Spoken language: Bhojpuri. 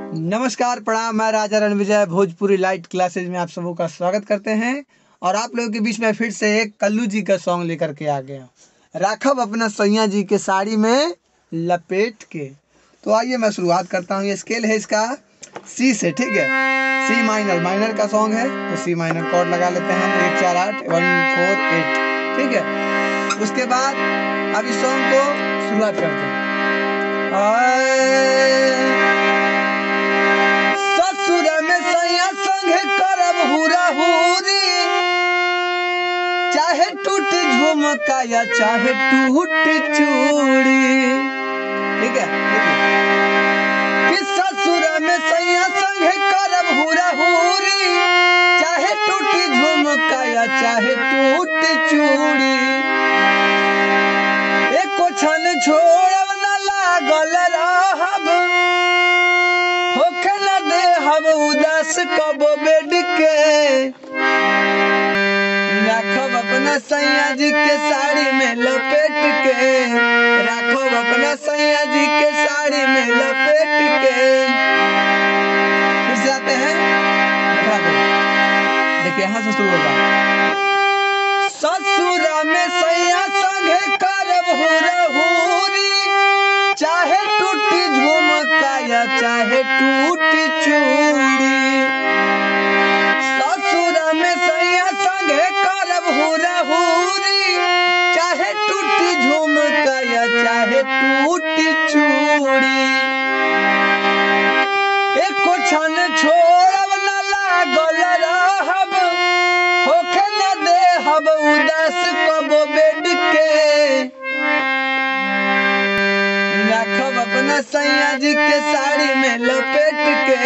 नमस्कार, प्रणाम। मैं राजा रणविजय भोजपुरी लाइट क्लासेज में आप सबों का स्वागत करते हैं। और आप लोगों के बीच में फिर से एक कल्लू जी का सॉन्ग लेकर के आ गया, राखब अपना सैया जी के साड़ी में लपेट के। तो आइए मैं शुरुआत करता हूँ। ये स्केल है इसका सी से, ठीक है। सी माइनर, माइनर का सॉन्ग है तो सी माइनर कॉर्ड लगा लेते हैं हम। 1 4 8 1 4 8, ठीक है। उसके बाद अब इस सॉन्ग को शुरुआत करते हैं। ससुर में सैया संगे करब हुरा हुरी, चाहे टूट झुमका या चाहे टूट चूड़ी, ठीक है। कि ससुर में सैया संगे करब हुरा हुरी, चाहे टूट झुमका या चाहे टूट चूड़ी। एको क्षण छोड़ब न लागल रहब, होखे न देहब उदास कबो बेड के। राखब अपना सैया जी के साड़ी में लपेट के, राखब अपना सैया जी के साड़ी में लपेट के। फिर से आते हैं, देखिए यहाँ से शुरू होगा। ससुर में सैया संगे करब हुरा हुरी, चाहे टूटी झुमका या चाहे टूटी चूड़ी। ससुर में सैया संगे करब हुरा हुरी, चाहे टूटी झुमका या चाहे टूटी चूड़ी। एको क्षण छोड़ब न लागल रहब, होखे न देहब उदास कबो बेड के। राखब अपना सैया जी के साड़ी में लपेट के,